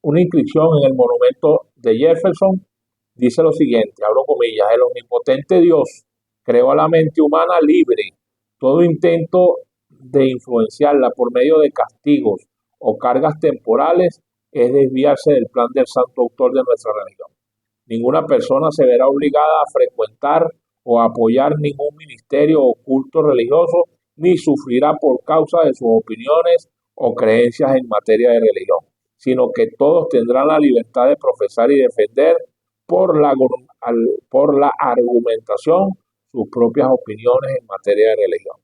una inscripción en el monumento de Jefferson dice lo siguiente, abro comillas: el omnipotente Dios creó a la mente humana libre. Todo intento de influenciarla por medio de castigos o cargas temporales es desviarse del plan del santo autor de nuestra religión. Ninguna persona se verá obligada a frecuentar o a apoyar ningún ministerio o culto religioso, ni sufrirá por causa de sus opiniones o creencias en materia de religión, sino que todos tendrán la libertad de profesar y defender por la argumentación sus propias opiniones en materia de religión.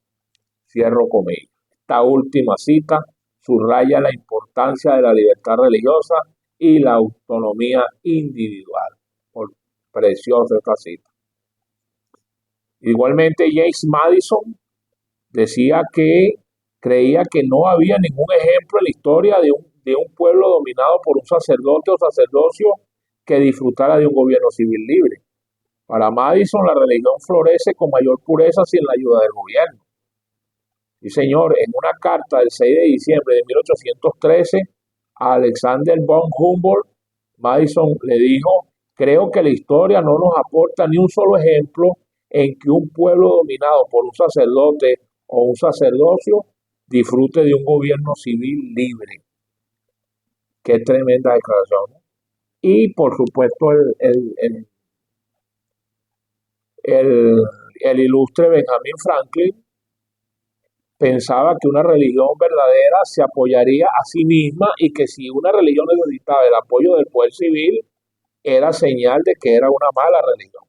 Cierro comillas. Esta última cita subraya la importancia de la libertad religiosa y la autonomía individual. Preciosa esta cita. Igualmente, James Madison decía que creía que no había ningún ejemplo en la historia de un pueblo dominado por un sacerdote o sacerdocio que disfrutara de un gobierno civil libre. Para Madison, la religión florece con mayor pureza sin la ayuda del gobierno. Y señor, en una carta del 6 de diciembre de 1813 a Alexander von Humboldt, Madison le dijo: creo que la historia no nos aporta ni un solo ejemplo en que un pueblo dominado por un sacerdote o un sacerdocio disfrute de un gobierno civil libre. Qué tremenda declaración, ¿no? Y por supuesto el ilustre Benjamin Franklin pensaba que una religión verdadera se apoyaría a sí misma y que si una religión necesitaba el apoyo del poder civil, era señal de que era una mala religión.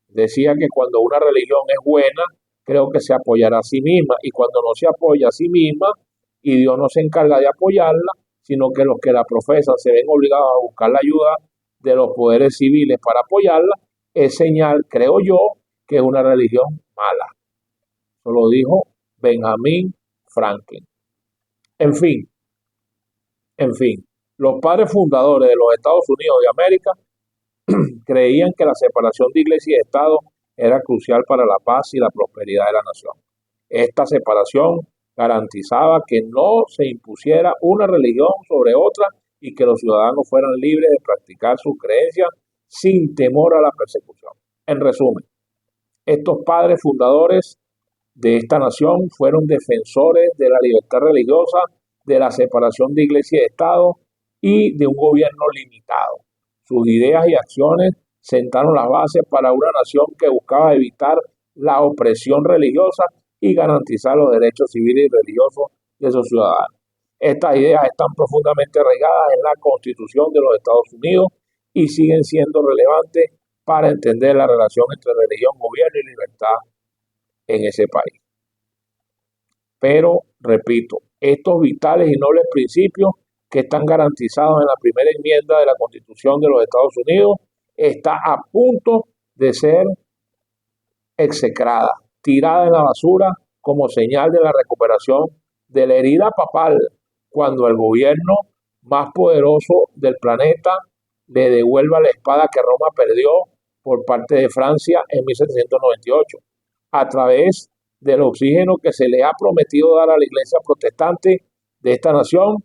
Decía que cuando una religión es buena, creo que se apoyará a sí misma, y cuando no se apoya a sí misma y Dios no se encarga de apoyarla, sino que los que la profesan se ven obligados a buscar la ayuda de los poderes civiles para apoyarla, es señal, creo yo, que es una religión mala. Eso lo dijo Benjamin Franklin. En fin, en fin, los padres fundadores de los Estados Unidos de América creían que la separación de iglesia y Estado era crucial para la paz y la prosperidad de la nación. Esta separación garantizaba que no se impusiera una religión sobre otra y que los ciudadanos fueran libres de practicar sus creencias sin temor a la persecución. En resumen, estos padres fundadores de esta nación fueron defensores de la libertad religiosa, de la separación de iglesia y Estado y de un gobierno limitado. Sus ideas y acciones sentaron las bases para una nación que buscaba evitar la opresión religiosa y garantizar los derechos civiles y religiosos de sus ciudadanos. Estas ideas están profundamente arraigadas en la Constitución de los Estados Unidos y siguen siendo relevantes para entender la relación entre religión, gobierno y libertad en ese país. Pero, repito, estos vitales y nobles principios que están garantizados en la primera enmienda de la Constitución de los Estados Unidos está a punto de ser execrada, tirada en la basura como señal de la recuperación de la herida papal cuando el gobierno más poderoso del planeta le devuelva la espada que Roma perdió por parte de Francia en 1798, a través del oxígeno que se le ha prometido dar a la iglesia protestante de esta nación,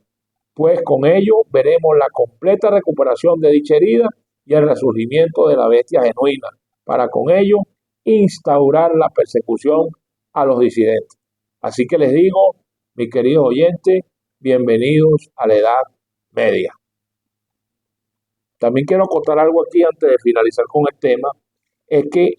pues con ello veremos la completa recuperación de dicha herida y el resurgimiento de la bestia genuina, para con ello instaurar la persecución a los disidentes. Así que les digo, mis queridos oyentes, bienvenidos a la Edad Media. También quiero contar algo aquí antes de finalizar con el tema, es que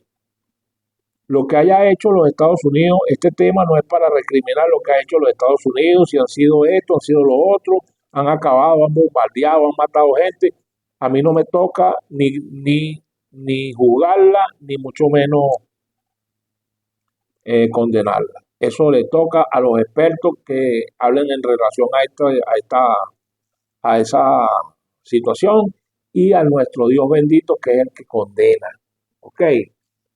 lo que haya hecho los Estados Unidos, este tema no es para recriminar lo que ha hecho los Estados Unidos, si han sido esto, han sido lo otro, han acabado, han bombardeado, han matado gente. A mí no me toca ni juzgarla, ni mucho menos condenarla. Eso le toca a los expertos que hablen en relación a esa situación y a nuestro Dios bendito, que es el que condena. ¿Ok?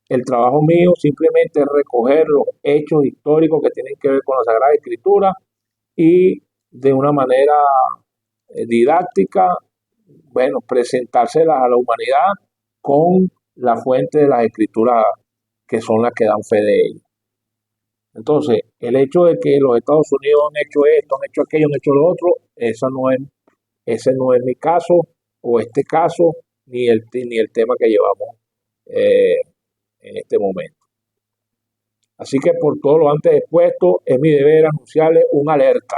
El trabajo mío simplemente es recoger los hechos históricos que tienen que ver con la Sagrada Escritura y de una manera didáctica, bueno, presentárselas a la humanidad con la fuente de las Escrituras que son las que dan fe de ello. Entonces, el hecho de que los Estados Unidos han hecho esto, han hecho aquello, han hecho lo otro, ese no es mi caso, o este caso, ni el tema que llevamos en este momento. Así que por todo lo antes expuesto, es mi deber anunciarles una alerta,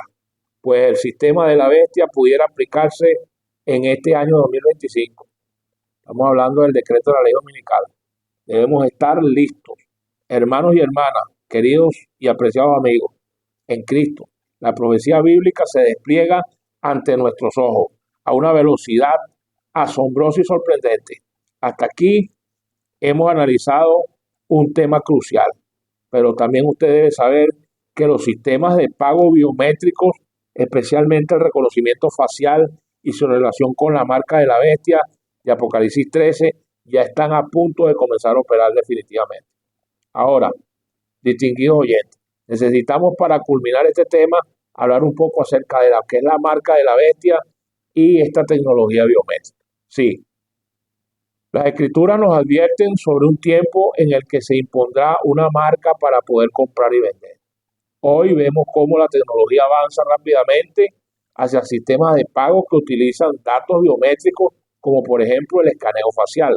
pues el sistema de la bestia pudiera aplicarse en este año 2025. Estamos hablando del decreto de la ley dominical. Debemos estar listos, hermanos y hermanas, queridos y apreciados amigos, en Cristo. La profecía bíblica se despliega ante nuestros ojos a una velocidad asombrosa y sorprendente. Hasta aquí hemos analizado un tema crucial, pero también usted debe saber que los sistemas de pago biométricos, especialmente el reconocimiento facial y su relación con la marca de la bestia de Apocalipsis 13, ya están a punto de comenzar a operar definitivamente. Ahora, distinguidos oyentes, necesitamos para culminar este tema hablar un poco acerca de lo que es la marca de la bestia y esta tecnología biométrica. Sí, las escrituras nos advierten sobre un tiempo en el que se impondrá una marca para poder comprar y vender. Hoy vemos cómo la tecnología avanza rápidamente hacia sistemas de pago que utilizan datos biométricos, como por ejemplo el escaneo facial.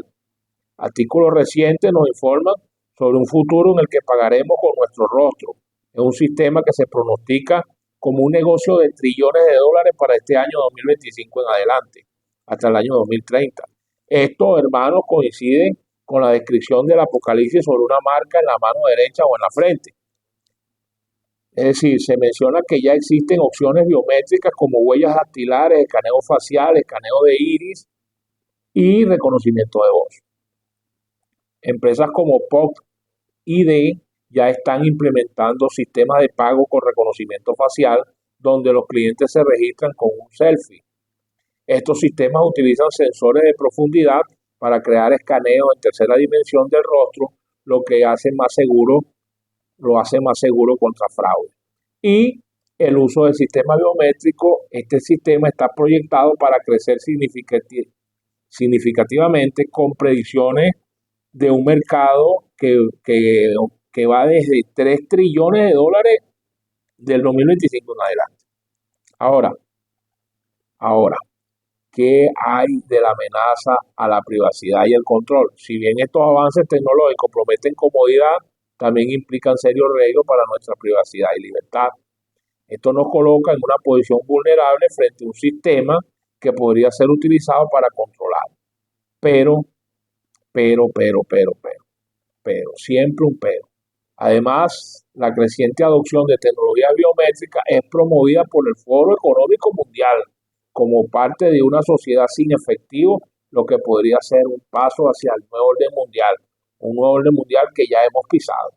Artículos recientes nos informan sobre un futuro en el que pagaremos con nuestro rostro. Es un sistema que se pronostica como un negocio de trillones de dólares para este año 2025 en adelante, hasta el año 2030. Esto, hermanos, coincide con la descripción del Apocalipsis sobre una marca en la mano derecha o en la frente. Es decir, se menciona que ya existen opciones biométricas como huellas dactilares, escaneo facial, escaneo de iris y reconocimiento de voz. Empresas como POC ID ya están implementando sistemas de pago con reconocimiento facial donde los clientes se registran con un selfie. Estos sistemas utilizan sensores de profundidad para crear escaneos en tercera dimensión del rostro, lo que lo hace más seguro contra fraude. Y el uso del sistema biométrico, este sistema está proyectado para crecer significativamente con predicciones de un mercado que va desde 3 trillones de dólares del 2025 en adelante. Ahora, ¿qué hay de la amenaza a la privacidad y el control? Si bien estos avances tecnológicos prometen comodidad, también implican serios riesgos para nuestra privacidad y libertad. Esto nos coloca en una posición vulnerable frente a un sistema que podría ser utilizado para controlar. Pero, siempre un pero. Además, la creciente adopción de tecnologías biométricas es promovida por el Foro Económico Mundial como parte de una sociedad sin efectivo, lo que podría ser un paso hacia el nuevo orden mundial, un nuevo orden mundial que ya hemos pisado.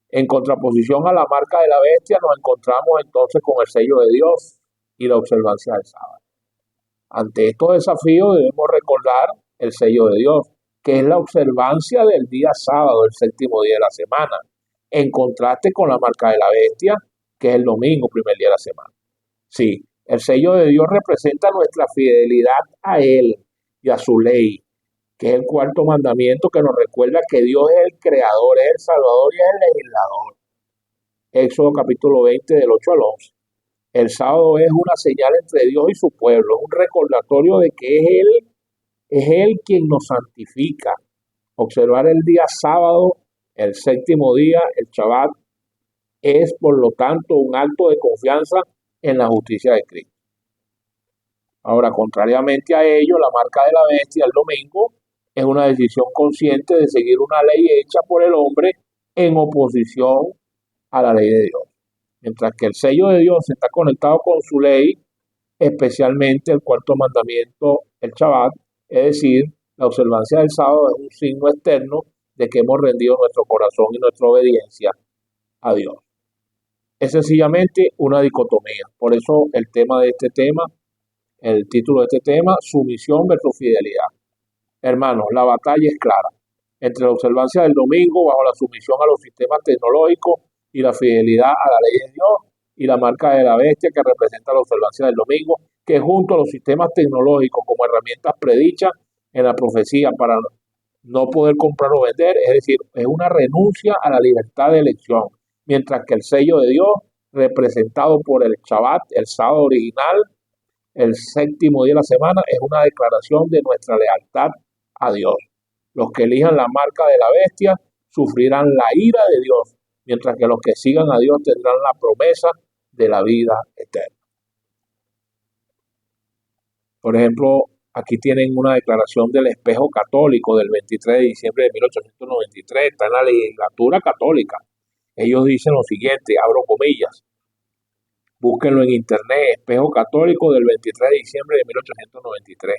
En contraposición a la marca de la bestia, nos encontramos entonces con el sello de Dios y la observancia del sábado. Ante estos desafíos debemos recordar el sello de Dios, que es la observancia del día sábado, el séptimo día de la semana, en contraste con la marca de la bestia, que es el domingo, primer día de la semana. Sí, el sello de Dios representa nuestra fidelidad a Él y a su ley, que es el cuarto mandamiento que nos recuerda que Dios es el creador, es el salvador y es el legislador. Éxodo capítulo 20 del 8 al 11. El sábado es una señal entre Dios y su pueblo, es un recordatorio de que es Él quien nos santifica. Observar el día sábado, el séptimo día, el Shabbat, es por lo tanto un acto de confianza en la justicia de Cristo. Ahora, contrariamente a ello, la marca de la bestia el domingo es una decisión consciente de seguir una ley hecha por el hombre en oposición a la ley de Dios. Mientras que el sello de Dios está conectado con su ley, especialmente el cuarto mandamiento, el Shabbat, es decir, la observancia del sábado es un signo externo de que hemos rendido nuestro corazón y nuestra obediencia a Dios. Es sencillamente una dicotomía. Por eso el tema de este tema, el título de este tema, sumisión versus fidelidad. Hermanos, la batalla es clara entre la observancia del domingo bajo la sumisión a los sistemas tecnológicos y la fidelidad a la ley de Dios, y la marca de la bestia que representa la observancia del domingo, que junto a los sistemas tecnológicos como herramientas predichas en la profecía para no poder comprar o vender, es decir, es una renuncia a la libertad de elección, mientras que el sello de Dios, representado por el Shabbat, el sábado original, el séptimo día de la semana, es una declaración de nuestra lealtad a Dios. Los que elijan la marca de la bestia sufrirán la ira de Dios, mientras que los que sigan a Dios tendrán la promesa de la vida eterna. Por ejemplo, aquí tienen una declaración del Espejo Católico del 23 de diciembre de 1893, está en la legislatura católica. Ellos dicen lo siguiente, abro comillas, búsquenlo en internet, Espejo Católico del 23 de diciembre de 1893.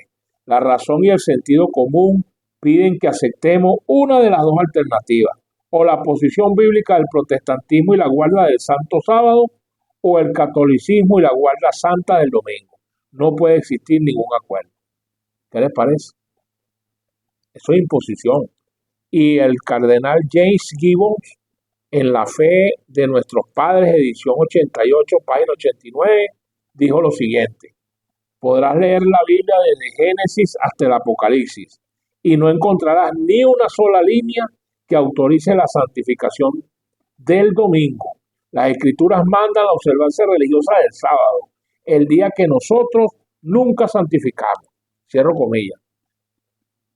La razón y el sentido común piden que aceptemos una de las dos alternativas, o la posición bíblica del protestantismo y la guarda del Santo Sábado, o el catolicismo y la guarda santa del domingo. No puede existir ningún acuerdo. ¿Qué les parece? Eso es imposición. Y el cardenal James Gibbons, en La fe de nuestros padres, edición 88, página 89, dijo lo siguiente: podrás leer la Biblia desde Génesis hasta el Apocalipsis y no encontrarás ni una sola línea que autorice la santificación del domingo. Las escrituras mandan la observancia religiosa del sábado, el día que nosotros nunca santificamos. Cierro comillas.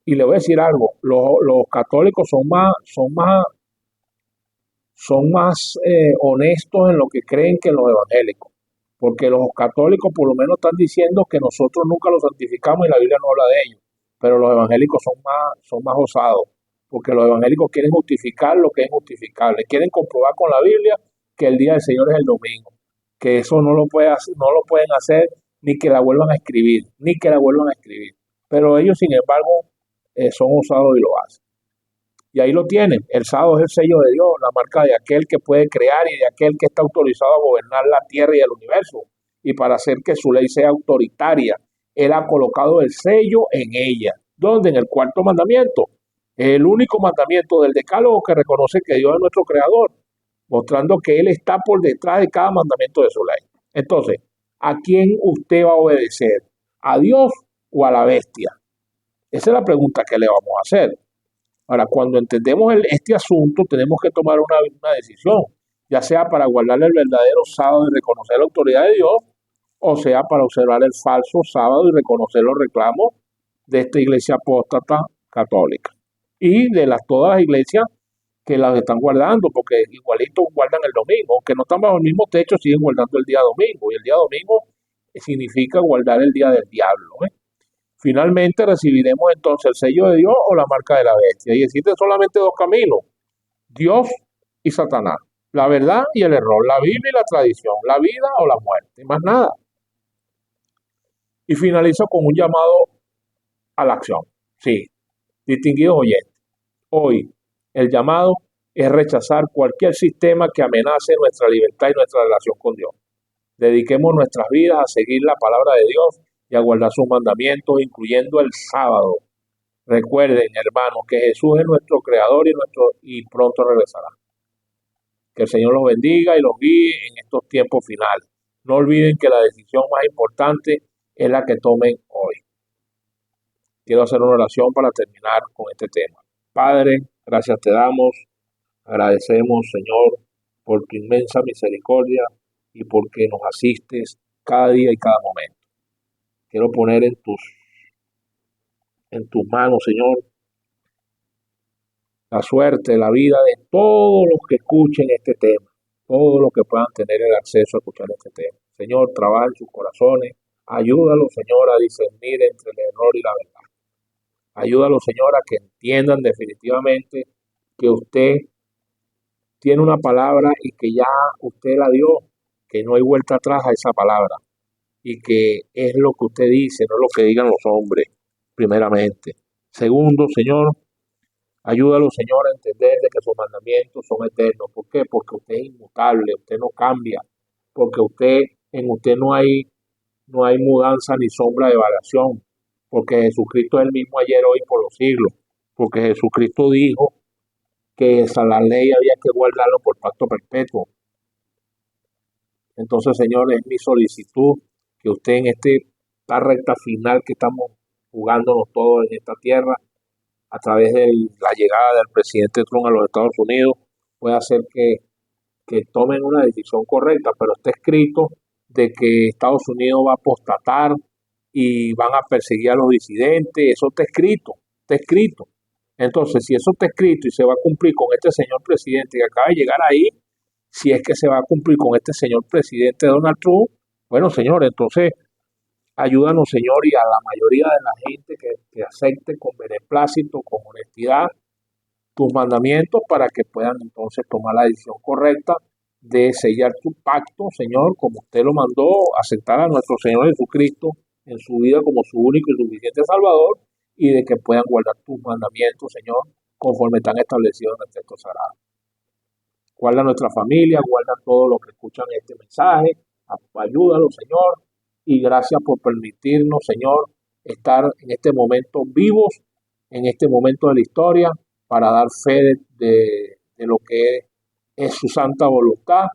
Y le voy a decir algo, los católicos son más honestos en lo que creen que los evangélicos, porque los católicos por lo menos están diciendo que nosotros nunca los santificamos y la Biblia no habla de ellos, pero los evangélicos son más osados, porque los evangélicos quieren justificar lo que es justificable, quieren comprobar con la Biblia que el día del Señor es el domingo, que eso no lo pueden hacer, ni que la vuelvan a escribir, Pero ellos, sin embargo, son osados y lo hacen. Y ahí lo tienen. El sábado es el sello de Dios, la marca de aquel que puede crear y de aquel que está autorizado a gobernar la tierra y el universo. Y para hacer que su ley sea autoritaria, Él ha colocado el sello en ella. ¿Dónde? En el cuarto mandamiento. El único mandamiento del decálogo que reconoce que Dios es nuestro creador, mostrando que Él está por detrás de cada mandamiento de su ley. Entonces, ¿a quién usted va a obedecer? ¿A Dios o a la bestia? Esa es la pregunta que le vamos a hacer. Ahora, cuando entendemos este asunto, tenemos que tomar una decisión, ya sea para guardar el verdadero sábado y reconocer la autoridad de Dios, o sea para observar el falso sábado y reconocer los reclamos de esta iglesia apóstata católica y de todas las iglesias que las están guardando, porque igualito guardan el domingo, aunque no están bajo el mismo techo, siguen guardando el día domingo, y el día domingo significa guardar el día del diablo. Finalmente recibiremos entonces el sello de Dios o la marca de la bestia. Y existen solamente dos caminos, Dios y Satanás, la verdad y el error, la Biblia y la tradición, la vida o la muerte, más nada. Y finalizo con un llamado a la acción. Sí, distinguidos oyentes, hoy el llamado es rechazar cualquier sistema que amenace nuestra libertad y nuestra relación con Dios. Dediquemos nuestras vidas a seguir la palabra de Dios y a guardar sus mandamientos, incluyendo el sábado. Recuerden, hermanos, que Jesús es nuestro creador y pronto regresará. Que el Señor los bendiga y los guíe en estos tiempos finales. No olviden que la decisión más importante es la que tomen hoy. Quiero hacer una oración para terminar con este tema. Padre, gracias te damos, agradecemos, Señor, por tu inmensa misericordia y porque nos asistes cada día y cada momento. Quiero poner en tus manos, Señor, la suerte, la vida de todos los que escuchen este tema, todos los que puedan tener el acceso a escuchar este tema. Señor, trabaja en sus corazones, ayúdalos, Señor, a discernir entre el error y la verdad. Ayúdalos, Señor, a que entiendan definitivamente que usted tiene una palabra y que ya usted la dio, que no hay vuelta atrás a esa palabra y que es lo que usted dice, no lo que digan los hombres, primeramente. Segundo, Señor, ayúdalos, Señor, a entender de que sus mandamientos son eternos. ¿Por qué? Porque usted es inmutable, usted no cambia, porque en usted no hay mudanza ni sombra de variación, porque Jesucristo es el mismo ayer, hoy, por los siglos, porque Jesucristo dijo que esa la ley había que guardarlo por pacto perpetuo. Entonces, Señor, es mi solicitud que usted en esta recta final que estamos jugándonos todos en esta tierra, a través de la llegada del presidente Trump a los Estados Unidos, pueda hacer que tomen una decisión correcta, pero está escrito de que Estados Unidos va a apostatar y van a perseguir a los disidentes. Eso está escrito. Entonces, si eso está escrito y se va a cumplir con este señor presidente que acaba de llegar ahí, si es que se va a cumplir con este señor presidente Donald Trump, bueno, Señor, entonces ayúdanos, Señor, y a la mayoría de la gente que acepte con beneplácito, con honestidad, tus mandamientos para que puedan entonces tomar la decisión correcta de sellar tu pacto, Señor, como usted lo mandó, aceptar a nuestro Señor Jesucristo en su vida como su único y suficiente Salvador, y de que puedan guardar tus mandamientos, Señor, conforme están establecidos en el texto sagrado. Guarda nuestra familia, guarda todos los que escuchan este mensaje, ayúdalos, Señor, y gracias por permitirnos, Señor, estar en este momento vivos, en este momento de la historia, para dar fe de lo que es su santa voluntad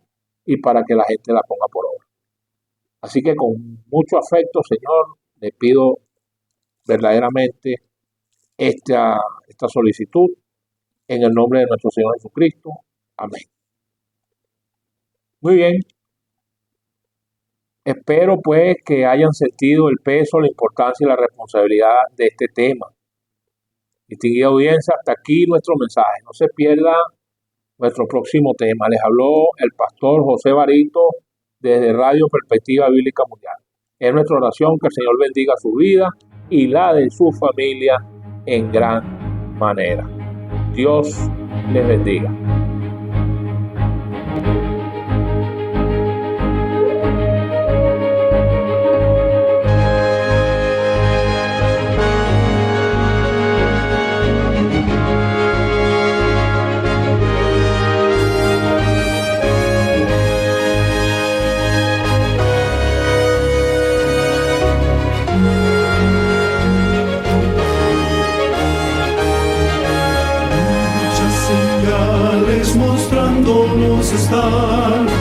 y para que la gente la ponga por obra. Así que con mucho afecto, Señor, le pido verdaderamente esta solicitud en el nombre de nuestro Señor Jesucristo. Amén. Muy bien. Espero pues que hayan sentido el peso, la importancia y la responsabilidad de este tema. Distinguida audiencia, hasta aquí nuestro mensaje. No se pierda nuestro próximo tema. Les habló el pastor José Barito desde Radio Perspectiva Bíblica Mundial. Es nuestra oración que el Señor bendiga su vida y la de su familia en gran manera. Dios les bendiga. todos están